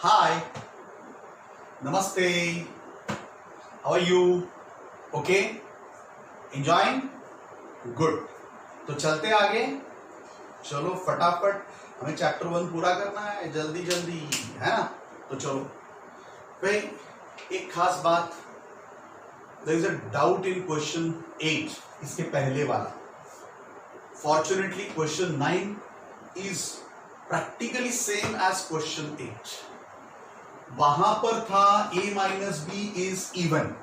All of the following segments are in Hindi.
Hi, Namaste. How are you? Okay? Enjoying? Good. तो चलते आगे. चलो फटाफट हमें चैप्टर 1 पूरा करना है जल्दी जल्दी, है ना? तो चलो भाई, एक खास बात, there is a doubt in question 8, इसके पहले वाला. Fortunately question 9 is practically same as question 8. वहां पर था a minus b is even,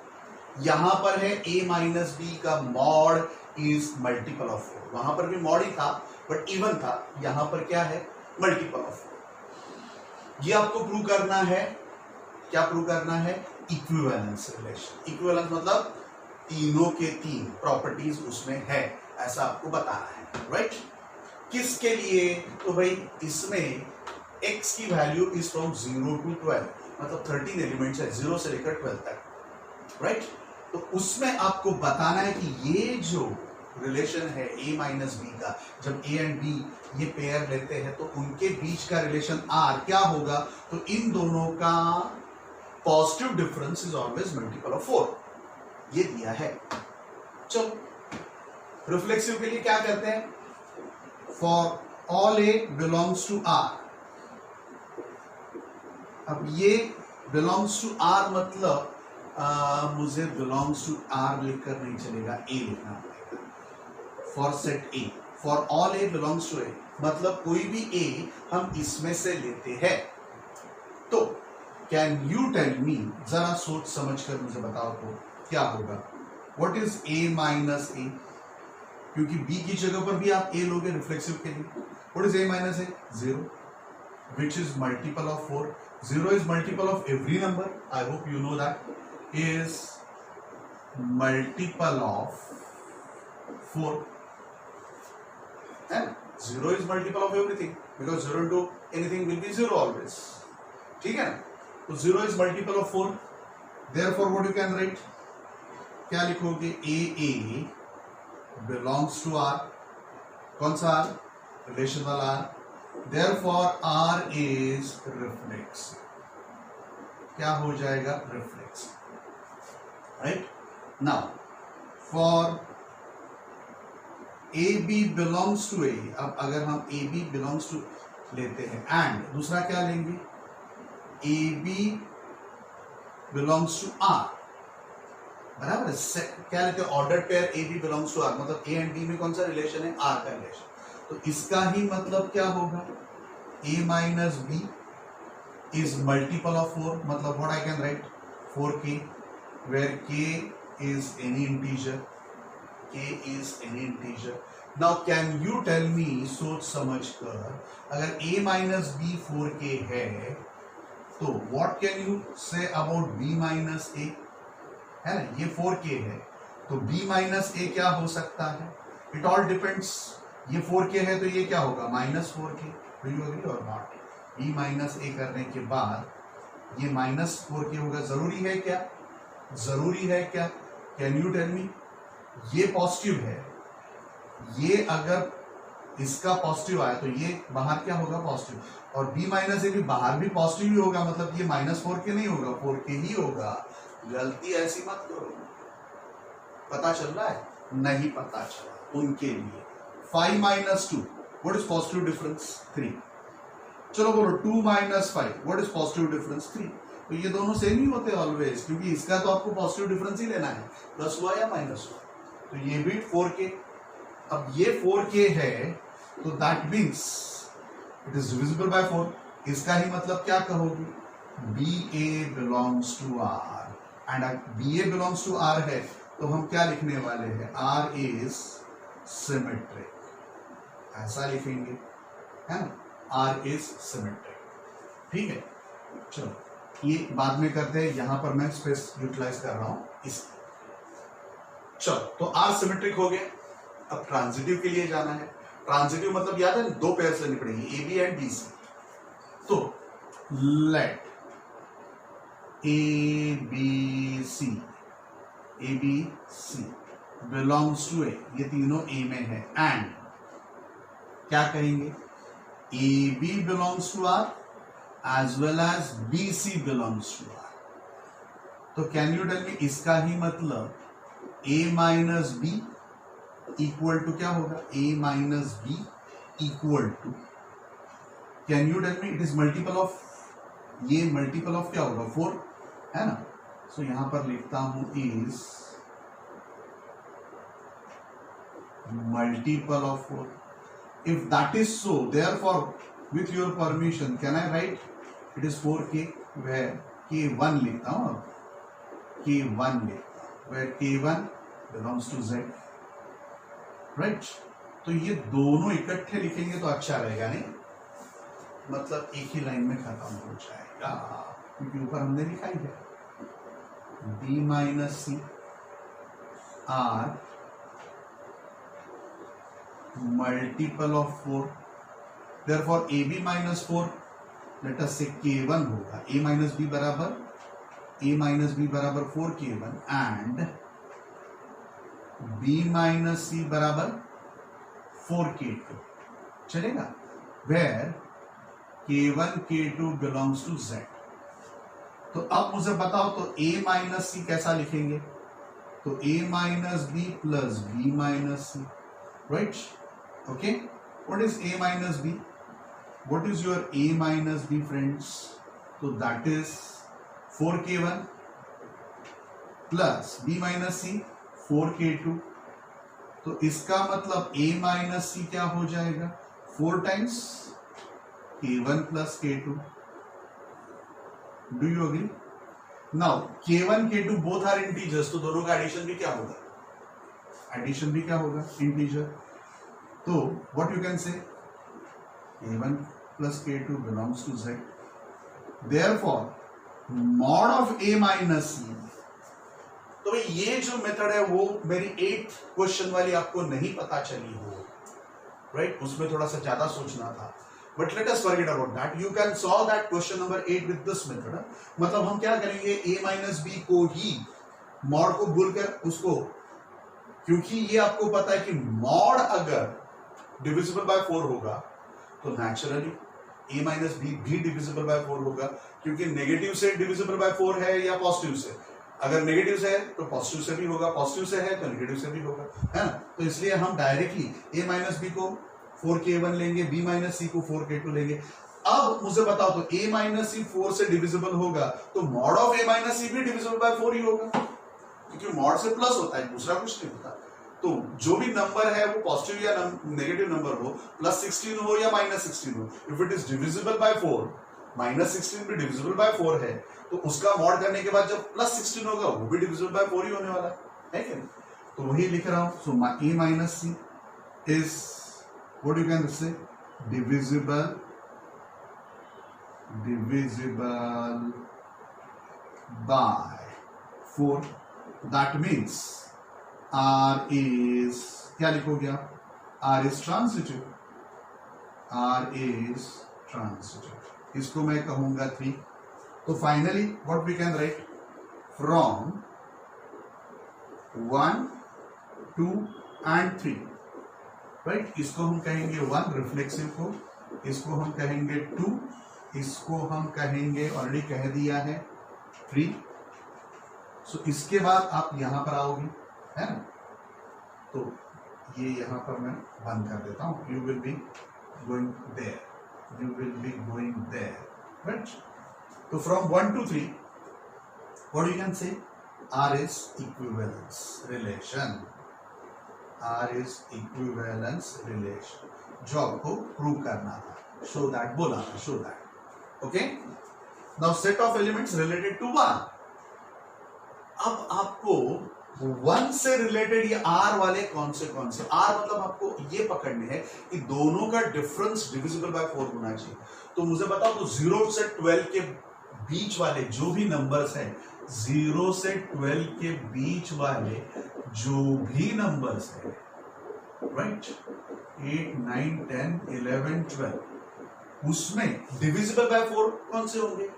यहां पर है a माइनस बी का मॉड इज मल्टीपल ऑफ 4. वहां पर भी मॉड ही था बट इवन था, यहां पर क्या है? Multiple of 4. ये आपको प्रूव करना है. क्या प्रूव करना है? Equivalence relation. इक्विवेलेंस मतलब तीनों के तीन प्रॉपर्टीज उसमें है, ऐसा आपको बताना है. राइट? किसके लिए? तो भाई इसमें x की वैल्यू इज फ्रॉम 0 to 12, मतलब 13 एलिमेंट्स है 0 से लेकर 12 तक. राइट? तो उसमें आपको बताना है कि ये जो रिलेशन है a माइनस बी का, जब a एंड b ये पेयर लेते हैं तो उनके बीच का रिलेशन r क्या होगा? तो इन दोनों का positive difference is always multiple of 4. ये दिया है. चलो रिफ्लेक्सिव के लिए क्या करते हैं? For all a belongs to r. अब ये बिलोंग्स टू r मतलब मुझे बिलोंग्स टू r लिखकर नहीं चलेगा, a लिखना पड़ेगा. For set a, for all a belongs to a मतलब कोई भी a हम इसमें से लेते हैं. तो कैन यू टेल मी, जरा सोच समझ कर मुझे बताओ तो क्या होगा? What is a minus a? क्योंकि b की जगह पर भी आप a लोगे रिफ्लेक्सिव के लिए. What is a minus a? 0, which is multiple of 4. 0 is multiple of every number. I hope you know that. Is multiple of 4. And 0 is multiple of everything because 0 into anything will be 0 always. ठीक है ना? तो 0 is multiple of 4. Therefore, what you can write? क्या लिखोगे? a belongs to r. कौन सा r? Relational r. Therefore, R is reflexive. क्या हो जाएगा? Reflexive. Right? Now, for AB belongs to A. अब अगर हम AB belongs to लेते हैं and दूसरा क्या लेंगे? AB belongs to R. बराबर है. क्या लेते हैं? Order pair AB belongs to R, मतलब A and B में कौन सा रिलेशन है? R का रिलेशन. तो इसका ही मतलब क्या होगा? a minus b is multiple of 4, मतलब what I can write? 4k, where k is any integer. k is any integer. Now can you tell me, सोच समझ कर, अगर a माइनस बी 4k है तो what can you say about b minus a? है ना, ये 4k है तो b माइनस a क्या हो सकता है? It all depends. ये 4k है तो ये क्या होगा? Minus 4k. Do you agree or not? b minus a करने के बाद ये माइनस 4k होगा. जरूरी है क्या? जरूरी है क्या? Can you tell me? ये पॉजिटिव है, ये अगर इसका पॉजिटिव आया तो ये बाहर क्या होगा? पॉजिटिव. और b माइनस a भी बाहर भी पॉजिटिव ही होगा, मतलब ये माइनस 4k नहीं होगा, 4k ही होगा. गलती ऐसी मत करो. पता चल रहा है? नहीं पता चला उनके लिए. 5 minus 2, what is positive difference? 3. चलो बोलो 2 minus 5, what is positive difference? 3. तो ये दोनों सेम ही होते हैं ऑलवेज, क्योंकि इसका तो आपको पॉजिटिव डिफरेंस ही लेना है, प्लस हुआ या माइनस हुआ. तो ये भी 4k. अब ये 4k है तो that means it is divisible by 4. इसका ही मतलब क्या कहोगे? BA belongs to R. And BA belongs to R है तो हम क्या लिखने वाले हैं? R is symmetric. ऐसा लिखेंगे, है ना? R is symmetric. ठीक है. चलो ये बाद में करते हैं, यहां पर मैं स्पेस यूटिलाइज कर रहा हूं इस. चलो तो R सिमेट्रिक हो गया. अब ट्रांजिटिव के लिए जाना है. ट्रांजिटिव मतलब याद है, दो पेयर्स लेनी पड़ेगी, AB एंड BC. तो let ABC belongs to A, ये तीनों A में है. एंड क्या कहेंगे? AB belongs to R as well as BC belongs to R। तो कैन यू टेल मी इसका ही मतलब A minus b equal to क्या होगा? A minus b equal to, can you tell me it is multiple of, ये मल्टीपल ऑफ क्या होगा? 4 है ना। सो यहां पर लिखता हूं is multiple of 4। If that is so, therefore with your permission can I write it is 4k, where k1 लिखता हूं, k1 लिखता हूं, where k1 belongs to z, right. तो ये दोनों इकट्ठे लिखेंगे तो अच्छा रहेगा, नहीं मतलब एक ही लाइन में खत्म हो जाएगा, क्योंकि ऊपर हमने लिखा ही है b minus c are multiple of 4, therefore ab minus 4 let us say k1 होगा, a माइनस b बराबर 4k1 एंड b माइनस सी बराबर 4k2, चलेगा, where k1 k2 belongs to z। तो अब मुझे बताओ तो a माइनस सी कैसा लिखेंगे? तो a minus B plus b minus C, right. Okay, what is a minus b? What is your a minus b friends? तो that is 4k1 plus b minus C 4k2। तो इसका मतलब a माइनस सी क्या हो जाएगा? 4 times k1 plus k2। Do you agree? Now k1 k2 both are integers, तो दोनों का एडिशन भी क्या होगा? एडिशन भी क्या होगा? इंटीजर। तो what you can say k1 plus k2 belongs to z, therefore mod of a minus C. तो भाई ये जो मेथड है वो मेरी 8th क्वेश्चन वाली आपको नहीं पता चली हो, राइट, उसमें थोड़ा सा ज्यादा सोचना था, but let us forget about that. You can solve that question number 8 with this method. मतलब हम क्या करेंगे, a माइनस बी को ही मॉड को भूलकर उसको, क्योंकि ये आपको पता है कि मॉड अगर डिविजिबल बाय 4 होगा तो नेचुरली a माइनस बी भी डिविजिबल बाय 4 होगा, क्योंकि नेगेटिव से डिविजिबल बाय 4 है या पॉजिटिव से? अगर नेगेटिव से है तो पॉजिटिव से भी होगा, पॉजिटिव से है तो नेगेटिव से भी होगा, है ना। तो इसलिए हम डायरेक्टली a माइनस बी को 4k1 लेंगे, b माइनस सी को 4k2 लेंगे। अब मुझे बताओ तो a माइनस सी 4 से डिविजिबल होगा तो मॉड ऑफ a माइनस सी भी डिविजिबल बाय 4 ही होगा, क्योंकि मॉड से प्लस होता है, दूसरा कुछ नहीं होता। तो जो भी नंबर है वो पॉजिटिव या नेगेटिव नंबर हो, प्लस 16 हो या माइनस 16 हो, if it is divisible by 4, minus 16 भी डिविजिबल बाय 4 है, तो उसका मॉड करने के बाद जब प्लस 16 होगा वो भी डिविजिबल बाय 4 ही होने वाला है क्या? तो वही लिख रहा हूं। So a minus c is what you can say divisible by 4। that means R is, क्या लिखोगे आप? R is transitive, R is transitive, इसको मैं कहूंगा 3। तो finally what we can write, from 1 2 and 3, right. इसको हम कहेंगे 1 रिफ्लेक्सिव को, इसको हम कहेंगे 2, इसको हम कहेंगे, ऑलरेडी कह दिया है 3। सो इसके बाद आप यहां पर आओगे, है ना। तो ये यहां पर मैं बंद कर देता हूं। You will be going there, you will be going there, right. तो from 1 to 3 what you can say, R is equivalence relation, R is equivalence relation, जो आपको प्रूव करना था, शो दैट बोला था, show that. Okay, now set of elements related to 1। अब आपको 1 से रिलेटेड ये R वाले कौन से R मतलब आपको ये पकड़ने हैं कि दोनों का डिफरेंस डिविजिबल बाय 4 होना चाहिए। तो मुझे बताओ तो 0 से 12 के बीच वाले जो भी नंबर्स हैं, 0 से 12 के बीच वाले जो भी नंबर्स हैं, राइट, 8 9 10 11 12, उसमें डिविजिबल बाय 4 कौन से होंगे?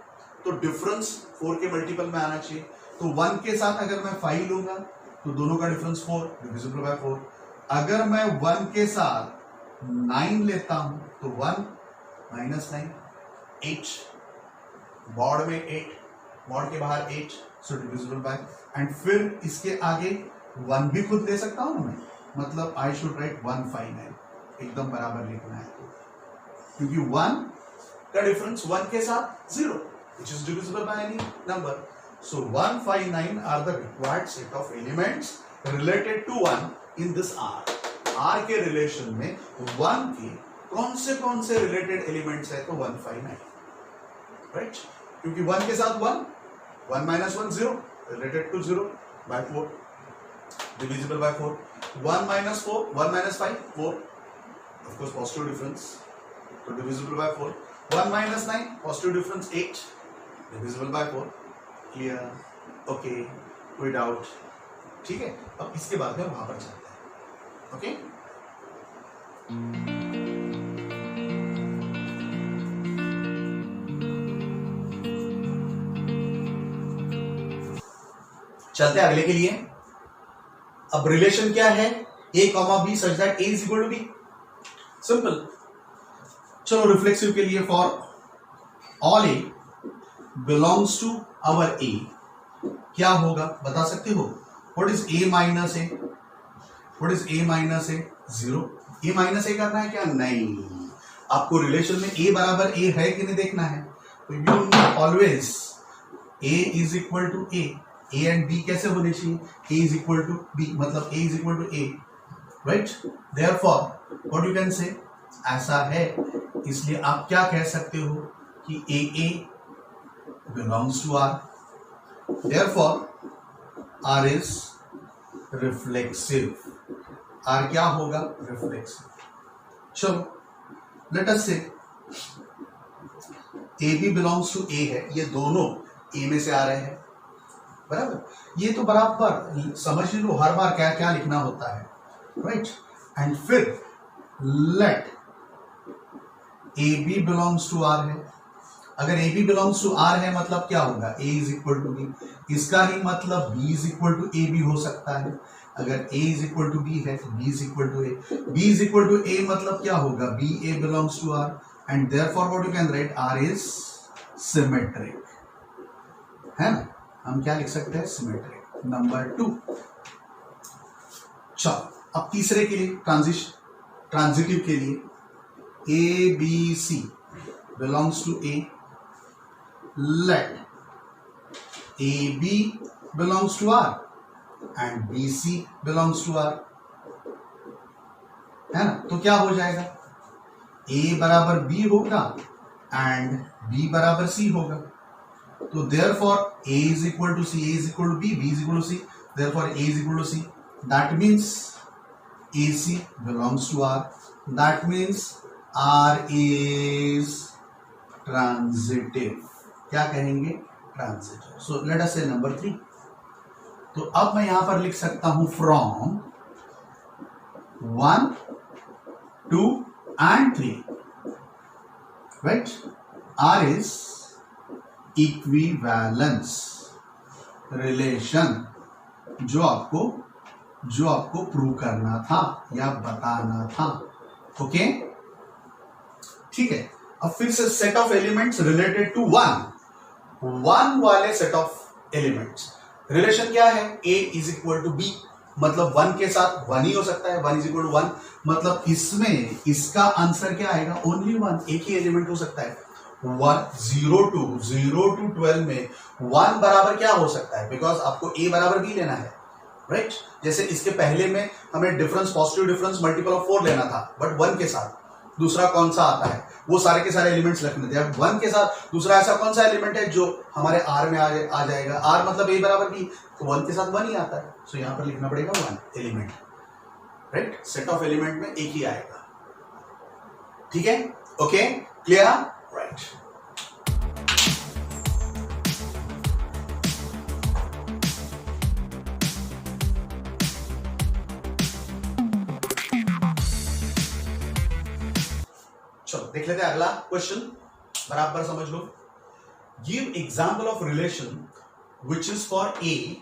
तो डिफरेंस 4 के मल्टीपल में आना चाहिए। तो 1 के साथ अगर मैं 5 लूंगा तो दोनों का डिफरेंस 4, डिविजिबल बाय 4। अगर मैं 1 के साथ 9 लेता हूं तो 1 - 9 8, मॉड में 8, मॉड के बाहर 8, सो डिविजिबल बाय, एंड फिर इसके आगे 1 भी खुद ले सकता हूं ना मैं, मतलब आई शुड राइट 159, एकदम बराबर लिखना है क्योंकि 1 का डिफरेंस 1 के साथ 0, which is divisible by any number. So 159 are the required set of elements related to 1 in this R. R के रिलेशन में 1 के कौन से रिलेटेड एलिमेंट्स है, तो 159, राइट, क्योंकि 1 के साथ 1, 1 minus 1 0, related to 0 by 4, divisible by 4, 1 minus 4, 1 minus 5, 4, of course positive difference, so divisible by 4, 1 minus 9, positive difference 8, divisible by 4, clear, okay, कोई डाउट, ठीक है। अब इसके बाद में वहां पर चलते हैं, ओके। चलते हैं अगले के लिए। अब रिलेशन क्या है, a comma b such that a is equal to b, simple. चलो रिफ्लेक्सिव के लिए, for all a belongs to our a, क्या होगा बता सकते हो? What is a minus a? What is a minus a? 0। a minus a करना है क्या? नहीं, आपको रिलेशन में a बराबर a है कि नहीं देखना है, तो you need always a is equal to a, a and b कैसे होने चाहिए? a is equal to b, मतलब a is equal to a, right. Therefore what you can say, ऐसा है, इसलिए आप क्या कह सकते हो कि a belongs to r, therefore r is reflexive. r क्या होगा? रिफ्लेक्सिव। चलो लेट अस से a भी बिलोंग्स टू a है, ये दोनों a में से आ रहे हैं, बराबर। ये तो बराबर समझ लो हर बार क्या क्या लिखना होता है, राइट। एंड फिर let A B belongs to R है। अगर A B belongs to R है मतलब क्या होगा? A is equal to B, इसका ही मतलब B is equal to A भी हो सकता है। अगर A is equal to B है तो B is equal to A, B is equal to A मतलब क्या होगा? B A belongs to R, and therefore what you can write, R is symmetric, है ना। हम क्या लिख सकते हैं? सिमेट्रिक। नंबर 2। चलो अब तीसरे के लिए, ट्रांजिटिव के लिए, a b c belongs to A, let A B belongs to R and b c belongs to R, है ना। तो क्या हो जाएगा? ए बराबर बी होगा एंड बी बराबर सी होगा, तो therefore a is equal to c, a is equal to b, b is equal to c, therefore a is equal to c, that means ac belongs to r, that means r is transitive। क्या कहेंगे? transitive। so let us say number 3। तो अब मैं यहां पर लिख सकता हूं from 1 2 and 3, right। r is equivalence relation, जो आपको प्रूव करना था या बताना था, ओके, ठीक है। अब फिर से set of elements related to 1 वाले सेट ऑफ एलिमेंट्स। रिलेशन क्या है? a is equal to b, मतलब 1 के साथ 1 ही हो सकता है, 1 इज इक्वल टू 1, मतलब इसमें इसका आंसर क्या आएगा? ओनली 1, एक ही एलिमेंट हो सकता है। 0 to 12 में 1 बराबर क्या हो सकता है? बिकॉज आपको a बराबर b लेना है, राइट। जैसे इसके पहले में हमें difference, positive difference multiple of 4 लेना था, बट 1 के साथ दूसरा कौन सा आता है? वो सारे के सारे एलिमेंट्स लिखने थे। अब 1 के साथ दूसरा ऐसा कौन सा एलिमेंट है जो हमारे r में आ जाएगा? r मतलब a बराबर b, तो 1 के साथ 1 ही आता है, सो यहां पर लिखना पड़ेगा 1 element, right. Set of element में एक ही आएगा, ठीक है, ओके, क्लियर, राइट। चलो देख लेते हैं अगला क्वेश्चन, बराबर समझ लो। Give example of relation which is for A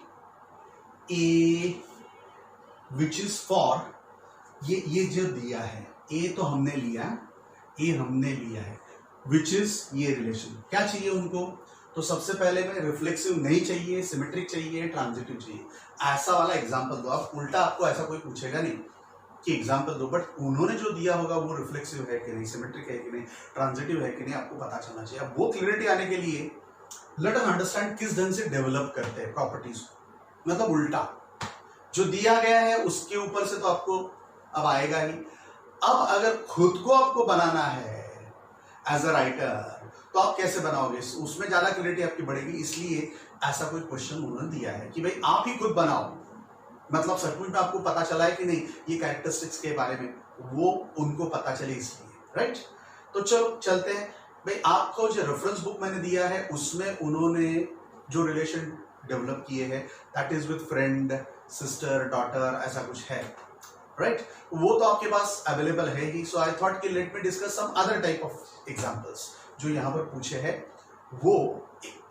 which is for, ये जो दिया है ए तो हमने लिया है, विच इज ये रिलेशन क्या चाहिए उनको? तो सबसे पहले में रिफ्लेक्सिव नहीं चाहिए, सिमेट्रिक चाहिए, ट्रांजिटिव चाहिए, ऐसा वाला एग्जाम्पल दो। आप उल्टा आपको ऐसा कोई पूछेगा नहीं कि एग्जाम्पल दो, बट उन्होंने जो दिया होगा वो रिफ्लेक्सिव है कि नहीं, सिमेट्रिक है कि नहीं, ट्रांजिटिव है कि नहीं, आपको पता चलना चाहिए। अब वो क्लियरिटी आने के लिए लेट अस अंडरस्टैंड किस ढंग से डेवलप करते हैं प्रॉपर्टीज, मतलब उल्टा जो दिया गया है उसके ऊपर से तो आपको अब आएगा ही। अब अगर खुद को आपको बनाना है एज अ राइटर तो आप कैसे बनाओगे, उसमें ज्यादा क्लियरिटी आपकी बढ़ेगी। इसलिए ऐसा कोई क्वेश्चन उन्होंने दिया है कि भाई आप ही खुद बनाओ, मतलब सचमुच में आपको पता चला है कि नहीं ये कैरेक्टरिस्टिक्स के बारे में, वो उनको पता चले इसलिए, राइट। तो चलो चलते हैं भाई। आपको जो रेफरेंस बुक मैंने दिया है उसमें उन्होंने जो रिलेशन डेवलप किए हैं that is with friend, sister, daughter, ऐसा कुछ है, राइट। वो तो आपके पास अवेलेबल है ही। सो आई थॉट कि let me discuss some other type of examples जो यहाँ पर पूछे हैं, वो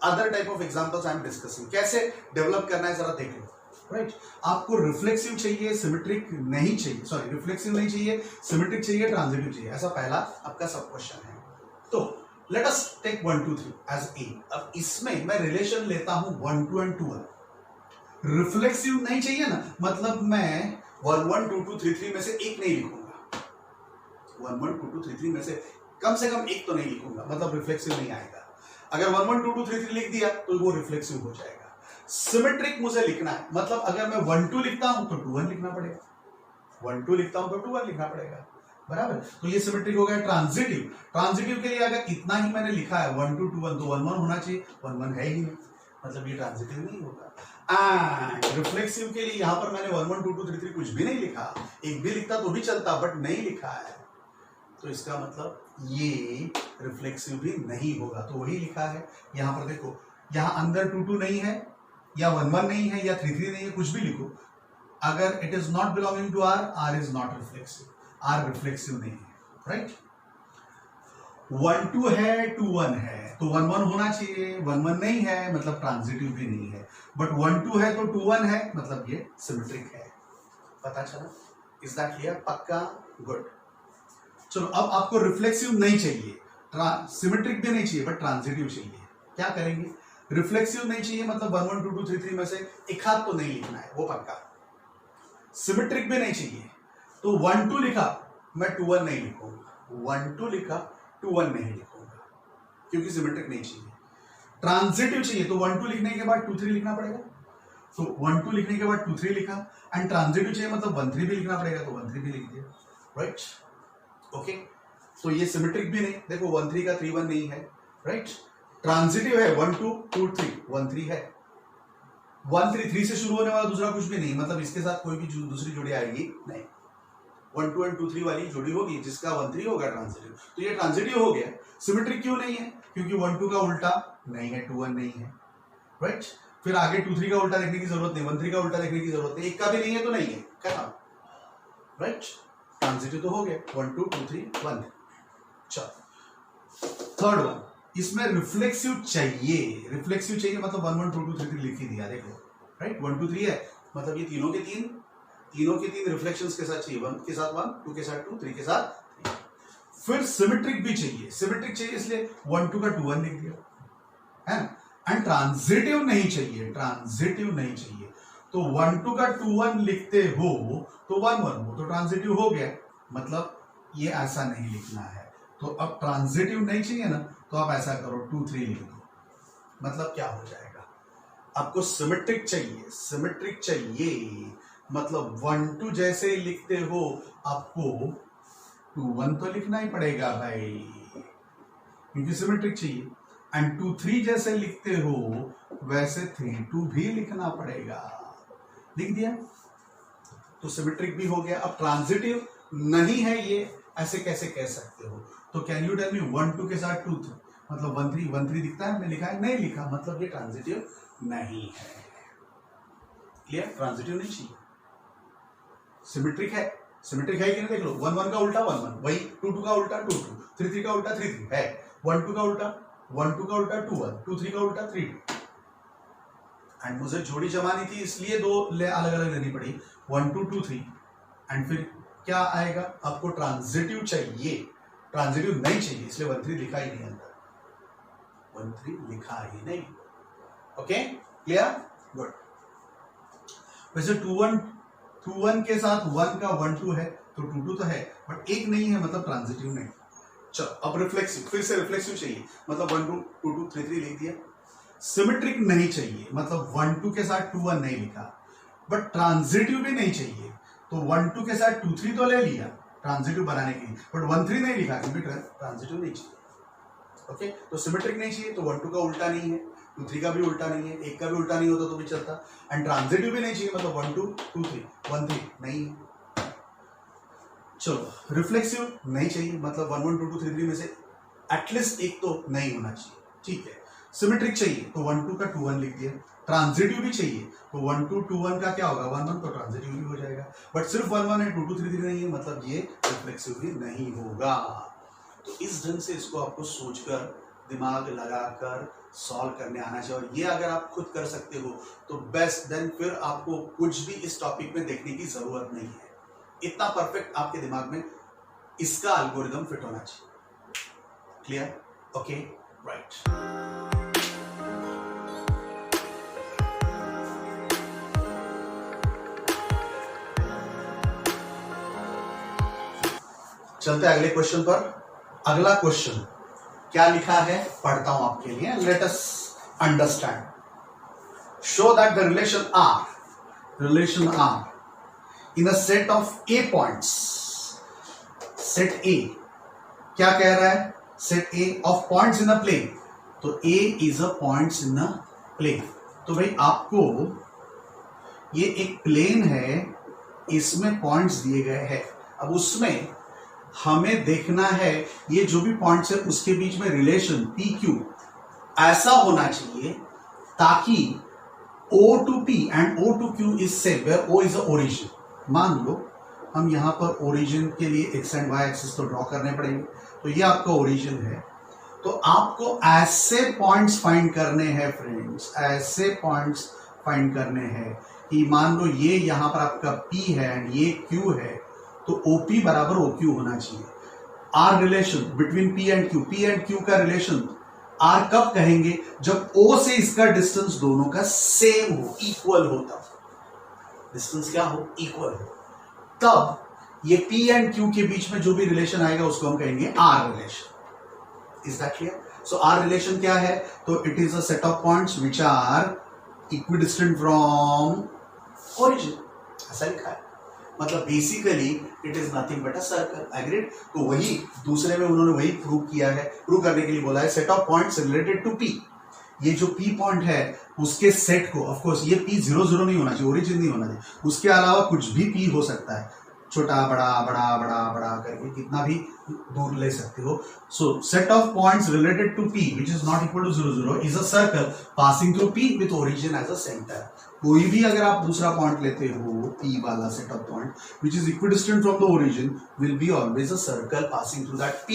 other type of examples I am discussing. कैसे डेवलप करना है जरा देख लो, राइट। आपको रिफ्लेक्सिव चाहिए, सिमेट्रिक नहीं चाहिए, सॉरी रिफ्लेक्सिव नहीं चाहिए, सिमेट्रिक चाहिए, ट्रांजिटिव चाहिए, ऐसा पहला आपका सब क्वेश्चन है। तो let us take 1 2 3 as A. अब इसमें मैं रिलेशन लेता हूं 1 2 एंड 2 1। रिफ्लेक्सिव नहीं चाहिए ना, मतलब मैं 1 1 2 2 3 3 में से एक नहीं लिखूंगा, 1 1 2 2 3 3 में से कम एक तो नहीं लिखूंगा, मतलब रिफ्लेक्सिव नहीं आएगा। अगर 1 1 2 2 3 3 लिख दिया तो वो रिफ्लेक्सिव हो जाएगा। सिमेट्रिक मुझे लिखना है, मतलब अगर मैं 1 2 लिखता हूं तो 2 1 लिखना पड़ेगा, 1 2 लिखता हूं तो 2 1 लिखना पड़ेगा, बराबर। तो ये सिमेट्रिक हो गया। ट्रांजिटिव, ट्रांजिटिव के लिए अगर इतना ही मैंने लिखा है 1 2 2 1 तो 1 1 होना चाहिए, 1 1 है ही नहीं, मतलब ये ट्रांजिटिव नहीं होगा। रिफ्लेक्सिव के लिए यहां पर मैंने 1 1 2 2 3 3 कुछ भी नहीं लिखा, एक भी लिखता तो भी चलता, बट नहीं लिखा है, तो इसका मतलब ये रिफ्लेक्सिव भी नहीं होगा। तो वही लिखा है यहां पर, देखो यहां अंदर 2 2 नहीं है, या 1 1 नहीं है, या 3 3 नहीं है, कुछ भी लिखो, अगर it is not belonging to R, R is not reflexive, R reflexive नहीं है, राइट। 1 2 है, 2 1 है, तो 1 1 होना चाहिए, 1 1 नहीं है, मतलब ट्रांजिटिव भी नहीं है, बट 1 2 है तो 2 1 है, मतलब ये सिमेट्रिक है। पता चला? Is that clear? पक्का? गुड। चलो अब आपको रिफ्लेक्सिव नहीं चाहिए, सिमेट्रिक भी नहीं चाहिए, बट ट्रांजिटिव चाहिए। क्या करेंगे? रिफ्लेक्सिव नहीं चाहिए, मतलब 1 1 2 2 3 3 में से एक हाथ तो नहीं लिखना है, वो पक्का। सिमेट्रिक भी नहीं चाहिए, तो 1 2 लिखा, मैं 2 1 नहीं लिखूंगा, 1 2 लिखा, 2 1 नहीं लिखूंगा, क्योंकि सिमेट्रिक नहीं चाहिए। ट्रांजिटिव चाहिए, तो 1 2 लिखने के बाद 2 3 लिखना पड़ेगा, तो 1 2 लिखने के बाद 2 3 लिखा। एंड ट्रांजिटिव चाहिए, मतलब 1 3 भी लिखना पड़ेगा, तो 1 3 भी लिख दिया, राइट। ओके, तो ये सिमेट्रिक भी नहीं, देखो 1 3 का 3 1 नहीं है, राइट। ट्रांजिटिव है 1 2 2 3 1 3 है, 1 3 3 से शुरू होने वाला दूसरा कुछ भी नहीं, मतलब इसके साथ कोई भी दूसरी जोड़ी आएगी नहीं। 1 2 एंड 2 3 वाली जोड़ी होगी जिसका 1 3 होगा ट्रांजिटिव, तो ये ट्रांजिटिव हो गया। सिमेट्रिक क्यों नहीं है? क्योंकि 1 2 का उल्टा नहीं है, 2 1 नहीं है, राइट। फिर आगे 2 3 का उल्टा देखने की जरूरत नहीं, 1 3 का उल्टा देखने की जरूरत नहीं, एक का भी नहीं है तो नहीं है, खत्म, राइट। ट्रांजिटिव तो हो गया 1 2 2 3 1। चलो थर्ड वन, इसमें रिफ्लेक्सिव चाहिए, रिफ्लेक्सिव चाहिए मतलब 1 1 2 2 3 3 लिख ही दिया, देखो, राइट। 1 2 3 है, मतलब ये तीनों के तीन रिफ्लेक्शंस के साथ चाहिए, 1 के साथ 1, 2 के साथ 2, 3 के साथ 3। फिर सिमेट्रिक भी चाहिए, सिमेट्रिक चाहिए इसलिए 1 2 का 2 1 लिख दिया, है ना। एंड ट्रांजिटिव नहीं चाहिए, ट्रांजिटिव नहीं चाहिए, तो 1 2 का 2 1 लिखते हो तो 1 1 हो, तो ट्रांजिटिव हो गया, मतलब ये ऐसा नहीं लिखना है। तो अब ट्रांजिटिव नहीं चाहिए ना, तो आप ऐसा करो 2 3 लिख दो, मतलब क्या हो जाएगा? आपको सिमेट्रिक चाहिए, सिमेट्रिक चाहिए, मतलब 1 2 जैसे लिखते हो आपको 2 1 तो लिखना ही पड़ेगा भाई, क्योंकि सिमेट्रिक चाहिए। एंड 2 3 जैसे लिखते हो वैसे 3 2 भी लिखना पड़ेगा, लिख दिया, तो सिमेट्रिक भी हो गया। अब ट्रांजिटिव नहीं है ये, ऐसे कैसे कह सकते हो? तो कैन यू टेल मी 1 2 के साथ 2 3, मतलब 1 3 दिखता है, हमने लिखा है, नहीं लिखा, मतलब ये ट्रांजिटिव नहीं है। क्लियर? ट्रांजिटिव नहीं चाहिए, सिमेट्रिक है, सिमेट्रिक है कि नहीं देख लो, 1 1 का उल्टा 1 1, वही 2 2 का उल्टा 2 2, 3 3 का उल्टा 3 3 है, 1 2 का उल्टा 1 2 का उल्टा 2 1, 2 3 का उल्टा 3 2। एंड मुझे जोड़ी जमानी थी इसलिए दो अलग अलग लेनी पड़ी, 1 2 2 3। एंड फिर क्या आएगा? आपको ट्रांजिटिव चाहिए, ट्रांजिटिव नहीं चाहिए, इसलिए 1 3 लिखा ही नहीं अंदर, 13 लिखा ही नहीं। Okay clear, good. वैसे 2 1 के साथ 1 का 1 2 है तो 2 2 तो है, बट एक नहीं है मतलब ट्रांजिटिव नहीं। चलो अब रिफ्लेक्सिव, फिर से रिफ्लेक्सिव चाहिए मतलब 1 2 2 2 3 3 लिख दिया। सिमेट्रिक नहीं चाहिए मतलब 1 2 के साथ 2 1 नहीं लिखा, बट ट्रांजिटिव भी नहीं चाहिए तो 1 2 के साथ 2 3 तो ले लिया ट्रांजिटिव बनाने के लिए, बट 1 3 नहीं लिखा क्योंकि ट्रांजिटिव नहीं चाहिए। ओके तो सिमेट्रिक नहीं चाहिए तो 1 2 का उल्टा नहीं है, 2 3 का भी उल्टा नहीं है, 1 का भी उल्टा नहीं होता तो भी चलता, एंड ट्रांजिटिव भी नहीं चाहिए मतलब 1 2 2 3 1 3 नहीं है। चलो रिफ्लेक्सिव नहीं चाहिए मतलब 1 1 2 2 3 3 में से एटलीस्ट एक तो नहीं होना चाहिए, ठीक है। सिमेट्रिक चाहिए तो 1 2 का 2 1 लिख दिया। ट्रांजिटिव भी चाहिए तो 1 2 2 1 का क्या होगा 1 1 तो ट्रांजिटिव भी हो जाएगा, बट सिर्फ 1 1 है 2 2 3 3 नहीं है मतलब ये रिफ्लेक्सिव भी नहीं होगा। तो इस ढंग से इसको आपको सोचकर दिमाग लगाकर सॉल्व करने आना चाहिए, और ये अगर आप खुद कर सकते हो तो बेस्ट, देन फिर आपको कुछ भी इस टॉपिक में देखने की जरूरत नहीं है। इतना परफेक्ट आपके दिमाग में इसका एल्गोरिदम फिट होना चाहिए। Clear, okay, right. चलते हैं अगले क्वेश्चन पर। अगला क्वेश्चन क्या लिखा है पढ़ता हूं आपके लिए, let us understand. Show that the relation R in a set of A points. Set A क्या कह रहा है, set A of points in a plane, तो A is a points in a plane. तो भाई आपको ये एक प्लेन है, इसमें पॉइंट्स दिए गए हैं, अब उसमें हमें देखना है ये जो भी पॉइंट्स है उसके बीच में रिलेशन पी क्यू ऐसा होना चाहिए ताकि O to P and O to Q is same where O is the origin। मान लो हम यहां पर ओरिजिन के लिए एक्स एंड वाई एक्सिस तो ड्रॉ करने पड़ेंगे, तो ये आपका ओरिजिन है, तो आपको ऐसे पॉइंट्स फाइंड करने हैं फ्रेंड्स, ऐसे पॉइंट्स फाइंड करने हैं कि मान लो ये यहां पर आपका P है एंड ये Q है, तो OP बराबर OQ होना चाहिए। R relation between P and Q, P and Q का रिलेशन आर कब कहेंगे, जब O से इसका डिस्टेंस दोनों का सेम हो, इक्वल हो, तब डिस्टेंस क्या हो, इक्वल हो, तब ये P एंड Q के बीच में जो भी रिलेशन आएगा उसको हम कहेंगे R relation. Is that clear? So R relation क्या है, तो it is a set of points which are equidistant from origin, ऐसा लिखा है। मतलब basically it is nothing but a circle, agreed. तो वही दूसरे में उन्होंने वही प्रूव किया है, प्रूव करने के लिए बोला है set of points related to P। ये जो P पॉइंट है उसके सेट को, ऑफ कोर्स ये P 0 0 नहीं होना चाहिए, ओरिजिन नहीं होना चाहिए, उसके अलावा कुछ भी P हो सकता है, छोटा बड़ा बड़ा बड़ा बड़ा करके कितना भी दूर ले सकते हो। So set of points related to P which is not equal to 0 0 is a circle passing through P with origin as a centre. कोई भी अगर आप दूसरा पॉइंट लेते हो P वाला set of point which is equidistant from the origin will be always a circle passing through that P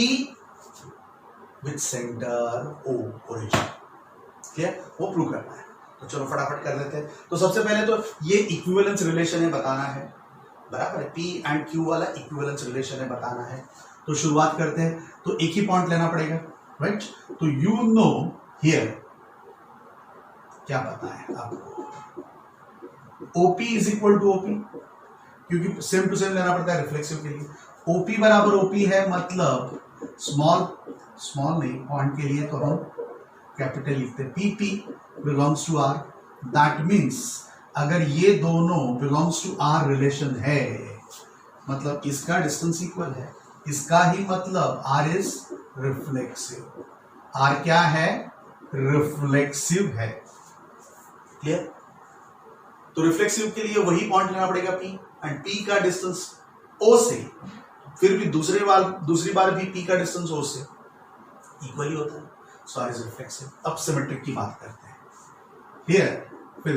with centre O origin. Clear? वो प्रूव करना है, तो चलो फटाफट कर लेते हैं। तो सबसे पहले तो ये इक्विवेलेंस रिलेशन है बताना है, बराबर है, P एंड Q वाला इक्विवेलेंस रिलेशन है बताना है। तो शुरुआत करते हैं, तो एक ही पॉइंट लेना पड़ेगा, राइट। तो यू नो हियर क्या पता है आपको, OP is equal to OP, क्योंकि सेम टू सेम लेना पड़ता है रिफ्लेक्सिव के लिए। OP बराबर OP है, मतलब स्मॉल नहीं, पॉइंट के लिए तो हम कैपिटल लिखते हैं, PP belongs to R। That means अगर ये दोनों बिलोंग्स टू R रिलेशन है, मतलब इसका डिस्टेंस इक्वल है, इसका ही मतलब R इज रिफ्लेक्सिव। R क्या है, रिफ्लेक्सिव है। क्लियर? तो रिफ्लेक्सिव के लिए वही पॉइंट लेना पड़ेगा P, एंड P का डिस्टेंस O से, फिर भी दूसरी बार भी P का डिस्टेंस O से इक्वल ही होता है, सो R इज रिफ्लेक्सिव। अब सिमेट्रिक की बात करते हैं। हियर फिर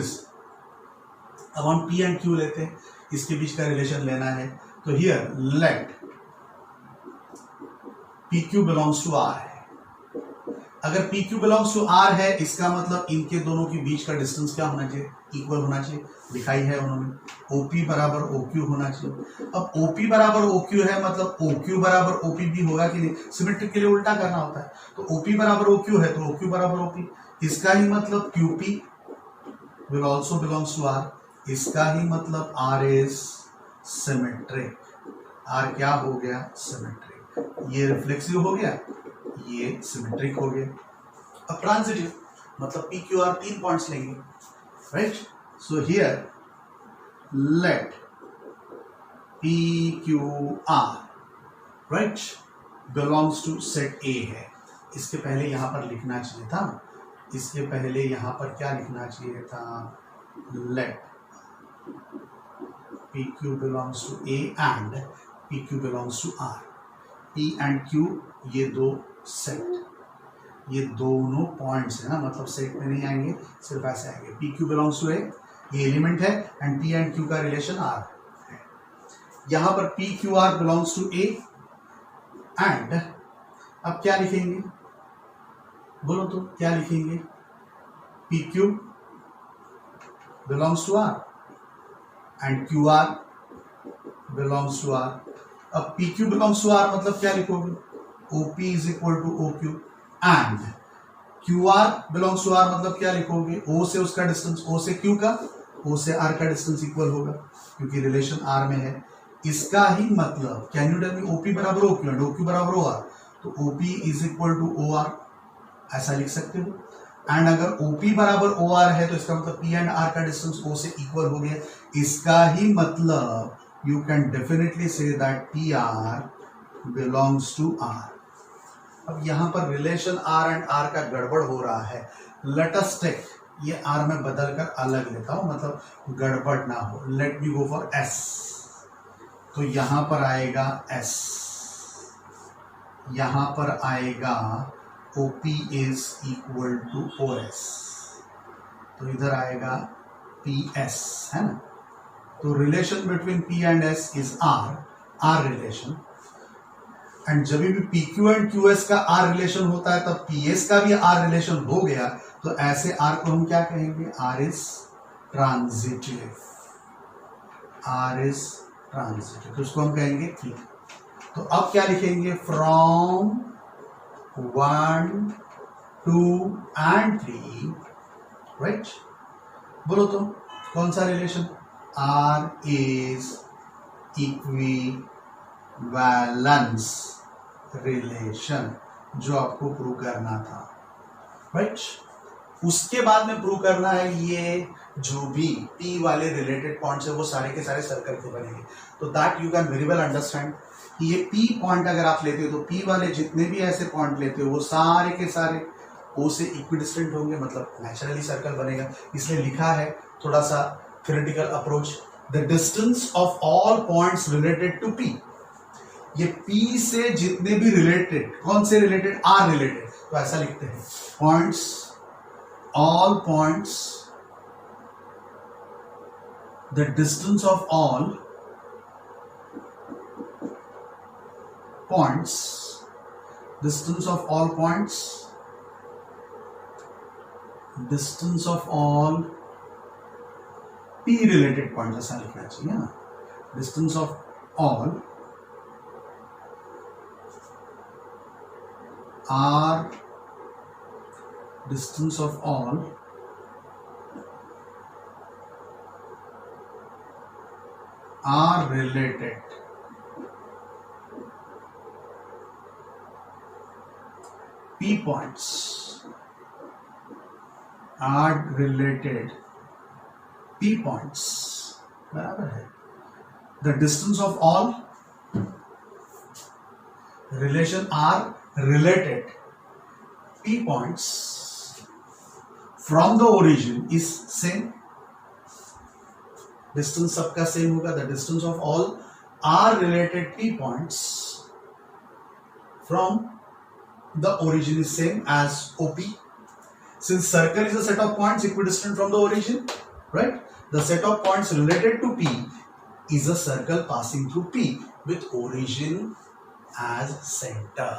अब हम P एंड Q लेते हैं, इसके बीच का रिलेशन लेना है, तो here let PQ belongs to R है। अगर PQ बिलोंग्स टू R है, इसका मतलब इनके दोनों के बीच का डिस्टेंस क्या होना चाहिए, इक्वल होना चाहिए, दिखाई है उन्होंने। OP बराबर OQ होना चाहिए। अब OP बराबर OQ है मतलब OQ बराबर OP भी होगा कि नहीं, सिमेट्रिक के लिए उल्टा करना होता है। तो OP बराबर OQ है तो OQ बराबर OP, इसका ही मतलब QP will also belongs to R, इसका ही मतलब R इज सिमेट्रिक। R क्या हो गया, सिमेट्रिक। ये रिफ्लेक्सिव हो गया, ये सिमेट्रिक हो गया। अब ट्रांजिटिव मतलब PQR 3 पॉइंट्स लेंगे, right. So here let PQR right belongs to set A है। इसके पहले यहां पर लिखना चाहिए था, इसके पहले यहां पर क्या लिखना चाहिए था, let PQ belongs to A and PQ belongs to R। P and Q ये दो सेट, ये दोनों पॉइंट्स है ना, मतलब सेट में नहीं आएंगे, सिर्फ ऐसे आएंगे। PQ बिलोंग्स टू A, ये एलिमेंट है एंड P एंड Q का रिलेशन R है। यहां पर PQR belongs to A and अब क्या लिखेंगे, बोलो तो क्या लिखेंगे, PQ belongs to R and QR belongs to R। अब PQ बिलोंग्स टू R मतलब क्या लिखोगे, OP is equal to OQ and QR belongs to R मतलब क्या लिखोगे, O से उसका डिस्टेंस, O से Q का, O से R का डिस्टेंस इक्वल होगा क्योंकि रिलेशन R में है। इसका ही मतलब can you tell me OP बराबर OQ एंड OQ बराबर OR, तो OP is equal to OR ऐसा लिख सकते हो। एंड अगर OP बराबर OR है तो इसका मतलब P एंड R का डिस्टेंस O से इक्वल हो गया। इसका ही मतलब you can definitely say that PR belongs to R। अब यहां पर रिलेशन R एंड R का गड़बड़ हो रहा है, लेट अस टेक, ये R में बदल कर अलग लेता हूं मतलब गड़बड़ ना हो। Let me go for S, तो यहां पर आएगा S, यहां पर आएगा OP is equal to OS, तो इधर आएगा PS, है ना। तो relation between P and S is R relation, and जब भी PQ एंड QS का R रिलेशन होता है तब PS का भी R रिलेशन हो गया, तो ऐसे R को हम क्या कहेंगे, R is transitive, R is transitive, तो उसको हम कहेंगे ठीक। तो अब क्या लिखेंगे, फ्रॉम 1 2 एंड 3 राइट, बोलो तो कौन सा relation, R is equivalence relation, जो आपको प्रूव करना था, राइट। उसके बाद में प्रूव करना है ये जो भी P वाले रिलेटेड पॉइंट्स है वो सारे के सारे सर्कल के बनेंगे, तो that you can very well understand कि ये P पॉइंट अगर आप लेते हो तो P वाले जितने भी ऐसे पॉइंट लेते हो वो सारे के सारे O से इक्विडिस्टेंट होंगे, मतलब नेचुरली सर्कल बनेगा। इसलिए लिखा है थोड़ा सा theoretical approach, the distance of all points related to P, ये P से जितने भी रिलेटेड, कौन से रिलेटेड, R रिलेटेड, तो ऐसा लिखते हैं points, all points, the distance of all points, distance of all points, distance of all P related points, ऐसा लिखना चाहिए ना, distance of all R, distance of all are related P points, are related P points, बराबर है। The distance of all relation R related P points from the origin is same, distance सबका same होगा, the distance of all R related P points from the origin is same as OP. Since circle is a set of points equidistant from the origin, right? The set of points related to P is a circle passing through P with origin as center.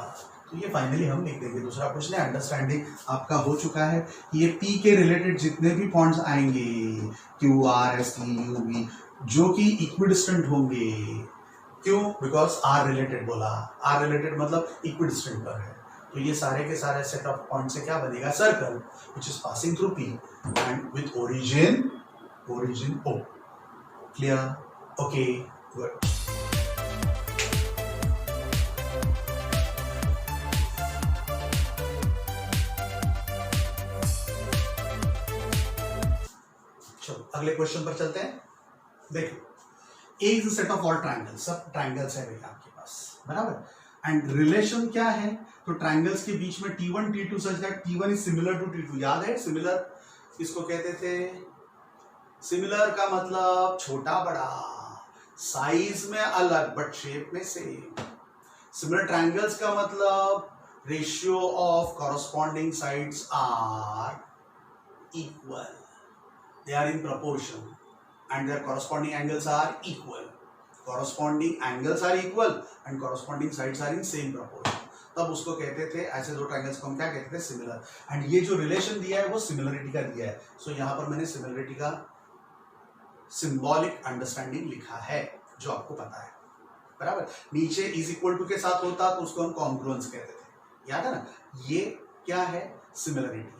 तो ये फाइनली हम लिख देंगे। दूसरा क्वेश्चन है, अंडरस्टैंडिंग आपका हो चुका है कि ये P के रिलेटेड जितने भी पॉइंट्स आएंगे Q R S T U V जो कि इक्विडिस्टेंट होंगे, क्यों? बिकॉज R रिलेटेड बोला, R रिलेटेड मतलब इक्विडिस्टेंट पर है, तो ये सारे के सारे सेट ऑफ पॉइंट से क्या बनेगा? Circle which is passing through P and with origin O। Clear? Okay, good. चलो अगले क्वेश्चन पर चलते हैं। देखो, A is set of all triangles, सब ट्राइंगल्स है भैया आपके पास, बराबर। एंड रिलेशन क्या है? तो ट्राइंगल्स के बीच में T1 T2 such that T1 is similar to T2। याद है सिमिलर किसको कहते थे? सिमिलर का मतलब छोटा बड़ा, साइज में अलग बट शेप में सेम। सिमिलर ट्राइंगल्स का मतलब ratio of corresponding sides are equal, they are in proportion and their corresponding angles are equal. Corresponding angles are equal and corresponding sides are in same proportion. तब उसको कहते थे, ऐसे दो ट्राइंगल्स को हम क्या कहते थे? सिमिलर। एंड ये जो रिलेशन दिया है वो सिमिलरिटी का दिया है, सो यहाँ पर मैंने सिमिलरिटी का सिंबॉलिक अंडरस्टैंडिंग लिखा है जो आपको पता है, बराबर। नीचे इज इक्वल टू के साथ होता तो उसको हम कॉन्ग्रुएंस कहते थे, याद है ना? ये क्या है? सिमिलरिटी।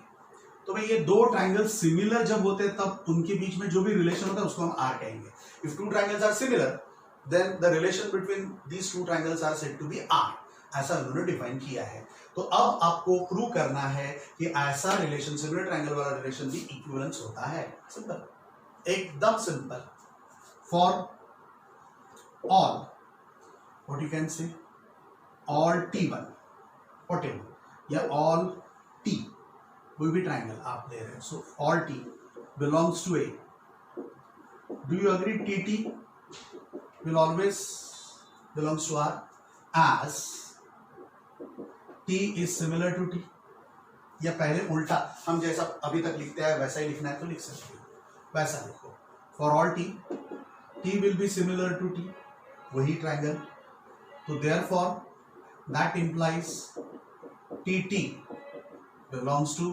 तो भाई ये दो ट्राइंगल सिमिलर जब होते हैं तब उनके बीच में जो भी रिलेशन होता है उसको हम आर कहेंगे। If two triangles are similar then the relation between these two triangles are said to be R, ऐसा उन्होंने डिफाइन किया है। तो अब आपको प्रूव करना है कि ऐसा रिलेशन, सिमिलर ट्राइंगल वाला रिलेशन भी इक्विवेलेंस होता है। सिंपल, एकदम simple. For all what you can say all T1 whatever या ऑल T, कोई भी ट्राइंगल आप ले रहे हैं, so all T belongs to A। Do you agree TT will always belongs to R as T is similar to T? या पहले उल्टा हम जैसा अभी तक लिखते हैं वैसा ही लिखना है तो लिख सकते हो, वैसा लिखो। For all T will be similar to T, वही ट्राइंगल, तो therefore that implies TT belongs to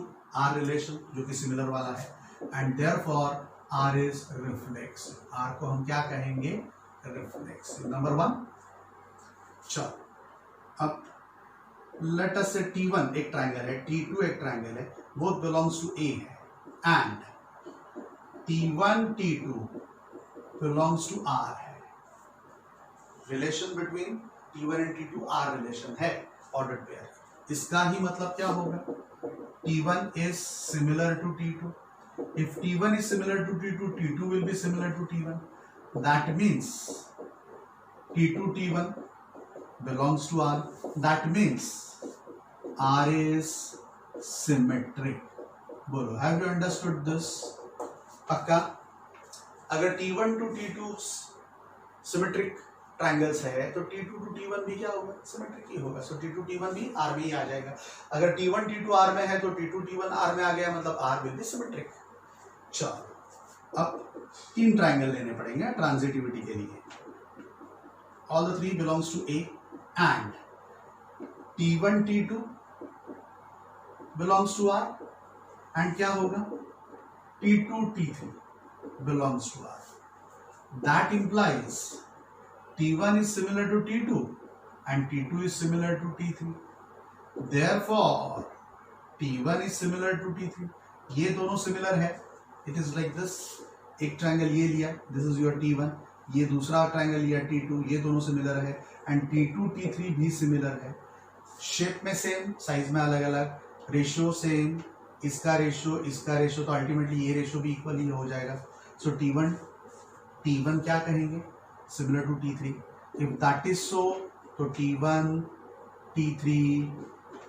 R relation जो कि सिमिलर वाला है, and therefore R is reflexive। R को हम क्या कहेंगे? रिफ्लेक्सिव। नंबर 1। चलो अब लेट अस से T1 एक ट्राइंगल है, T2 एक ट्राइंगल है, बोथ बिलोंग्स टू A है, and T1 T2 belongs to R है। Relation between T1 and T2 R relation है, ऑर्डर्ड पेयर। इसका ही मतलब क्या होगा? T1 is similar to T2. If T1 is similar to T2, T2 will be similar to T1. That means T2 T1 belongs to R. That means R is symmetric. बोलो, have you understood this? पक्का? अगर T1 to T2 symmetric triangles है तो T2 to T1 भी क्या होगा? सिमेट्रिक ही होगा, सो T2 T1 भी R में ही आ जाएगा। अगर T1 T2 R में है तो T2 T1 R में आ गया, मतलब R विल बी सिमेट्रिक। चलो अब 3 ट्राइंगल लेने पड़ेंगे ट्रांजिटिविटी के लिए। All the 3 belongs to A and T1 T2 belongs to R and क्या होगा? T2 T3 belongs to R। That implies T1 is similar to T2 and T2 is similar to T3. Therefore, T1 is similar to T3. ये दोनों सिमिलर है। It is like this. एक ट्राइंगल ये लिया, this is your T1, ये दूसरा ट्राइंगल लिया T2, ये दोनों सिमिलर है, एंड T2 T3 भी सिमिलर है। शेप में सेम, साइज में अलग अलग, रेशियो सेम, इसका रेशियो, तो अल्टीमेटली ये रेशियो भी इक्वल ही हो जाएगा। सो T1 क्या कहेंगे? Similar to T3. If that is so, तो T1 T3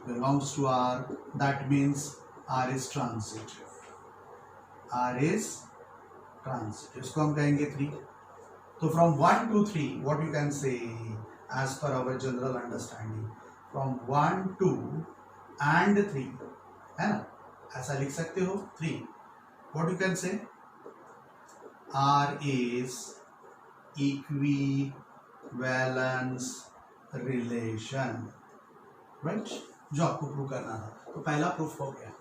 belongs to R. That means R is transitive. R is transitive. इसको हम कहेंगे 3. तो from 1 to 3, what you can say as per our general understanding, from 1 2 and 3, है ना? ऐसा लिख सकते हो 3. What you can say? R is equivalence relation right, जो आपको प्रूव करना था। तो पहला प्रूफ हो गया।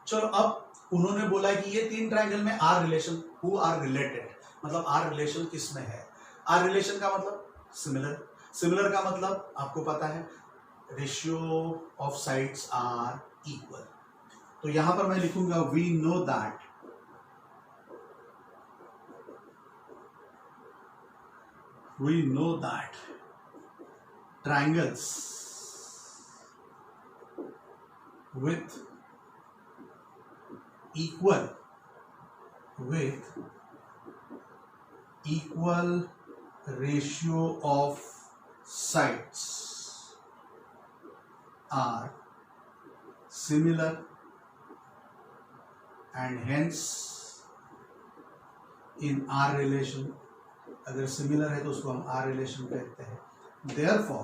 चलो अब उन्होंने बोला कि ये तीन ट्राइंगल में R relation, who are related, मतलब आर रिलेशन किस में है। आर रिलेशन का मतलब सिमिलर, सिमिलर का मतलब आपको पता है ratio of sides are equal. तो यहां पर मैं लिखूंगा we know that triangles with equal ratio of sides are similar and hence in R relation, अगर सिमिलर है तो उसको हम आर रिलेशन कहते हैं। देयरफॉर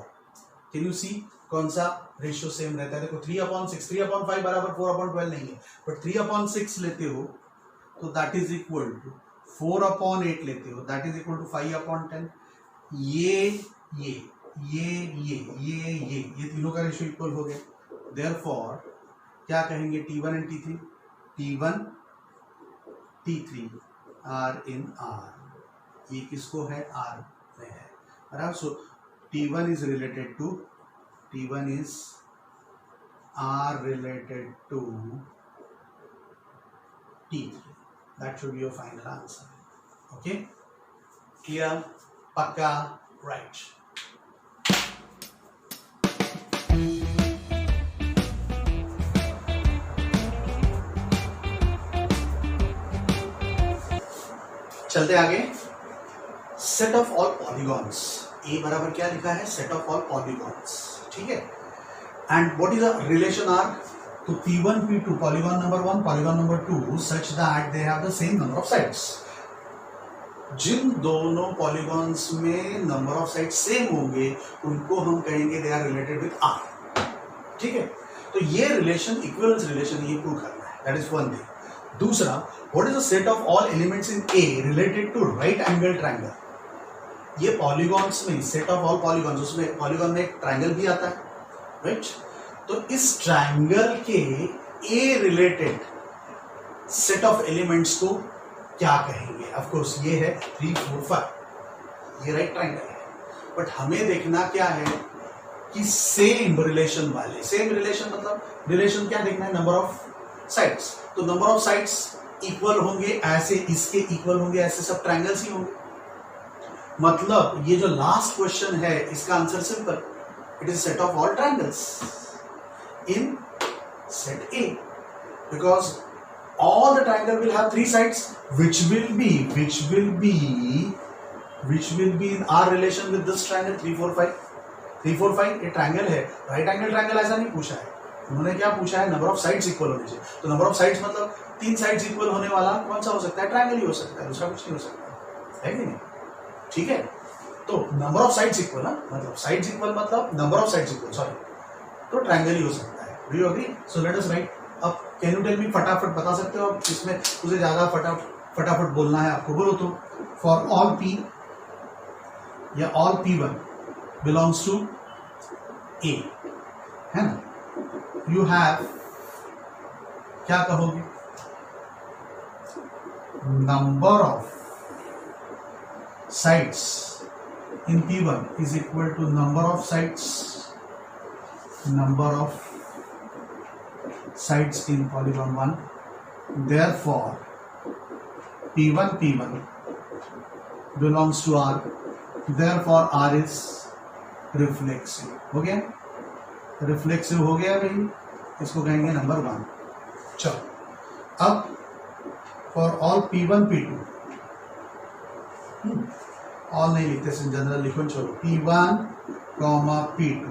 कैन यू सी कौन सा रेशियो सेम रहता है। देखो 3/6, 3/5 बराबर 4/12 नहीं है, बट 3/6 लेते हो तो दैट इज इक्वल टू 4/8 लेते हो दैट इज इक्वल टू 5/10। ये तीनों का रेशियो इक्वल हो गया। देयरफॉर क्या कहेंगे, T1 and T3, T1 T3 are in are. ये किसको है, आर में है, बराबर। सो T1 is related to R related to T3. That should be your final answer. Okay, clear, पक्का, right. चलते आगे। सेट ऑफ ऑल पॉलीगॉन्स, ए बराबर क्या लिखा है, सेट ऑफ ऑल पॉलीगॉन्स, ठीक है। And what is the relation R, तो P1 P2 polygon number 1 polygon number 2 such that they have the same number of sides. जिन दोनों पॉलीगॉन्स में नंबर ऑफ साइड्स सेम होंगे उनको हम कहेंगे they are related with R, ठीक है। तो ये रिलेशन इक्विवेलेंस रिलेशन ये प्रूव करना है, दैट इज वन थिंग। दूसरा, what is the set of all elements in A related to right angle triangle. ये पॉलीगॉन्स में सेट ऑफ ऑल पॉलीगॉन्स, उसमें पॉलीगॉन में एक ट्राइंगल भी आता है, राइट। तो इस ट्राइंगल के ए रिलेटेड सेट ऑफ एलिमेंट्स को क्या कहेंगे। ऑफ कोर्स ये है 3 4 5, ये राइट ट्राइंगल है, बट हमें देखना क्या है कि सेम रिलेशन वाले, सेम रिलेशन मतलब रिलेशन क्या देखना है, नंबर ऑफ साइड्स। तो नंबर ऑफ साइड्स इक्वल होंगे, ऐसे इसके इक्वल होंगे, ऐसे सब ट्राइंगल्स ही होंगे। मतलब ये जो लास्ट क्वेश्चन है इसका answer simple, it is set of all triangles in set A, because all the triangle will have 3 sides which will be in R relation with this triangle 3 4 5। 3 4 5 ये ट्राइंगल है, राइट एंगल ट्राइंगल ऐसा नहीं पूछा है उन्होंने, क्या पूछा है, नंबर ऑफ साइड्स इक्वल होने चाहिए। तो नंबर ऑफ साइड्स मतलब 3 साइड्स इक्वल होने वाला कौन सा हो सकता है, ट्राइंगल ही हो सकता है, दूसरा कुछ नहीं हो सकता है कि नहीं, ठीक है। तो नंबर ऑफ साइड्स इक्वल, मतलब साइड्स इक्वल मतलब number of sides equal, sorry, तो ट्राइंगल ही हो सकता है। Do you agree? So let us write. अब कैन यू टेल मी, फटाफट बता सकते हो अब, इसमें मुझे ज्यादा फटाफट बोलना है आपको, बोलो तो। फॉर ऑल P या all P1 belongs to A, है ना, यू हैव, क्या कहोगे, number of sides in P1 is equal to number of sides in polygon 1. Therefore P1 belongs to R, therefore R is reflexive। हो गया, रिफ्लेक्सिव हो गया भाई, इसको कहेंगे नंबर 1। चलो अब for all P1 P2, all नहीं लिखते, जनरल लिखो, चलो P1 P2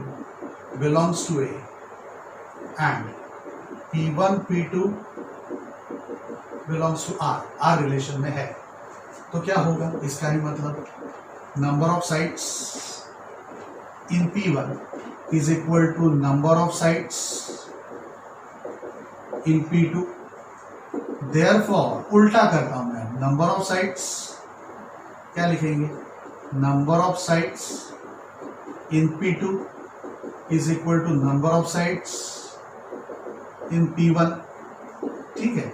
belongs to A and P1 P2 belongs to R, R relation में है। तो क्या होगा, इसका ही मतलब number of sides in P1 is equal to number of sides in P2। Therefore उल्टा करता हूं मैं, नंबर ऑफ साइड्स क्या लिखेंगे, number of sides in P2 is equal to number of sides in P1, ठीक है।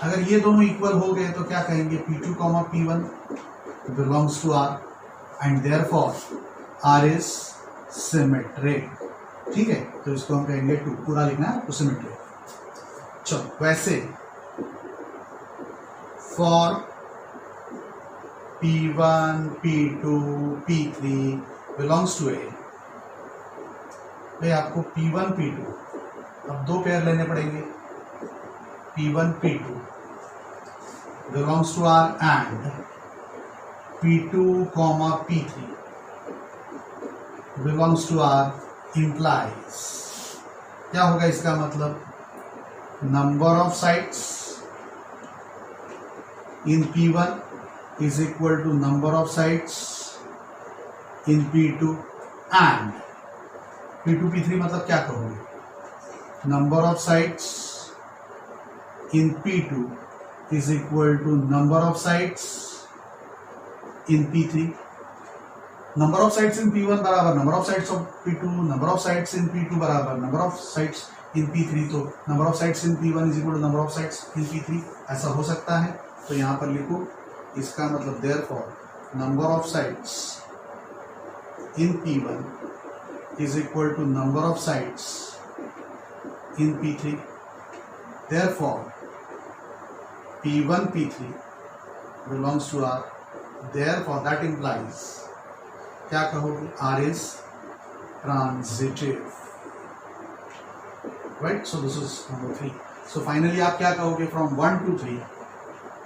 अगर ये दोनों इक्वल हो गए तो क्या कहेंगे, P2, P1 belongs to R and therefore R is symmetric, ठीक है। तो इसको हम कहेंगे 2, पूरा लिखना है तो सिमेट्रिक। चलो वैसे for P1, P2, P3 belongs to A, भाई आपको P1, P2 अब दो पेयर लेने पड़ेंगे, P1, P2 belongs to R and P2, P3 belongs to R implies, क्या होगा इसका मतलब, number of sides in P1 is equal to number of sides in P2 and P2, P3 मतलब क्या कहोगे, number of sides in P2 is equal to number of sides in P3, number of sides in P1 बराबर number of sides of P2, number of sides in P2 बराबर number of sides in P3, तो number of sides in P1 is equal to number of sides in P3, ऐसा हो सकता है। तो यहाँ पर लिखो, इसका मतलब therefore number of sides in P1 is equal to number of sides in P3, therefore P1, P3 belongs to R, therefore that implies, क्या कहोगे, R is transitive, right. So this is number 3। सो फाइनली आप क्या कहोगे, फ्रॉम 1 to 3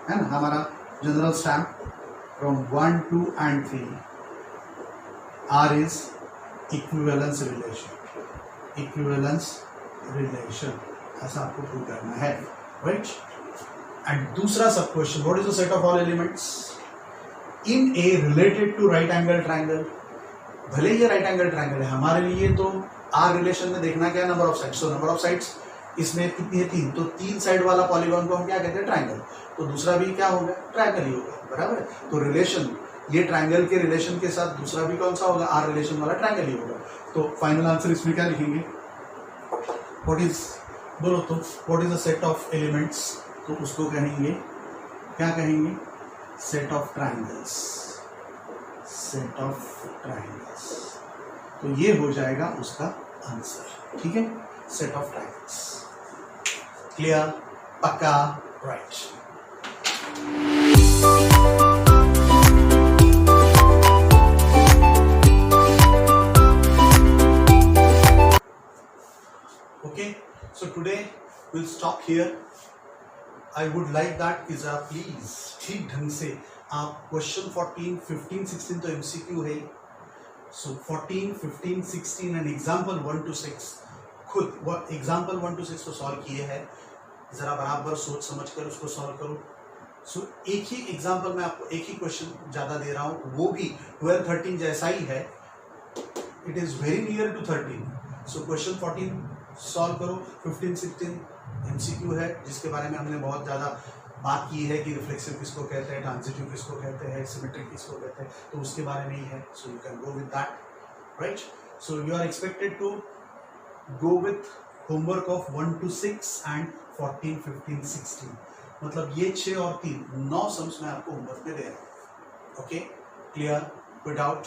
है ना हमारा general stamp, from 1, 2 and 3 R is equivalence relation, equivalence relation, ऐसा आपको प्रूव करना है, राइट। एंड दूसरा sub question, what is the set of all elements in A related to right angle triangle, भले ये राइट एंगल ट्राइंगल है, हमारे लिए तो आर रिलेशन में देखना क्या है, नंबर ऑफ साइड्स। तो नंबर ऑफ साइड्स इसमें कितनी है, 3, तो 3 साइड वाला पॉलीगॉन को हम क्या कहते हैं, ट्राइंगल, तो दूसरा भी क्या होगा, ट्राइंगल ही होगा, बराबर है। तो रिलेशन, ये ट्राइंगल के रिलेशन के साथ दूसरा भी कौन सा होगा, आर रिलेशन वाला ट्राइंगल ही होगा। तो फाइनल आंसर इसमें क्या लिखेंगे, व्हाट इज, बोलो तो what is the set of elements, तो उसको कहेंगे, क्या कहेंगे, set of triangles, set of triangles, तो ये हो जाएगा उसका आंसर, ठीक है, सेट ऑफ ट्राइंगल्स। क्लियर, पक्का, right. Okay, so today we'll stop here. I would like that कि जरा प्लीज ठीक ढंग से आप क्वेश्चन 14, 15, 16 तो MCQ है, सो 14, 15, 16 एंड एग्जाम्पल 1 to 6 खुद एग्जाम्पल 1 to 6 तो सॉल्व किए हैं, जरा बराबर सोच समझ कर उसको सॉल्व करो। सो एक ही एग्जाम्पल में आपको एक ही क्वेश्चन ज्यादा दे रहा हूँ, वो भी 12, 13 जैसा ही है, it is very near to 13। So question 14 solve करो, 15, 16 MCQ है, जिसके बारे में हमने बहुत ज़्यादा बात की है कि रिफ्लेक्सिव किसको कहते हैं, ट्रांजिटिव किसको कहते हैं, सिमेट्रिक किसको कहते हैं, तो उसके बारे में ही है। So you can go with that, right. So you are expected to go with homework of 1 to 6 and 14, 15, 16, मतलब ये 6 और 3 9 सम्स मैं आपको होमवर्क में दे रहा हूँ। Okay, clear, without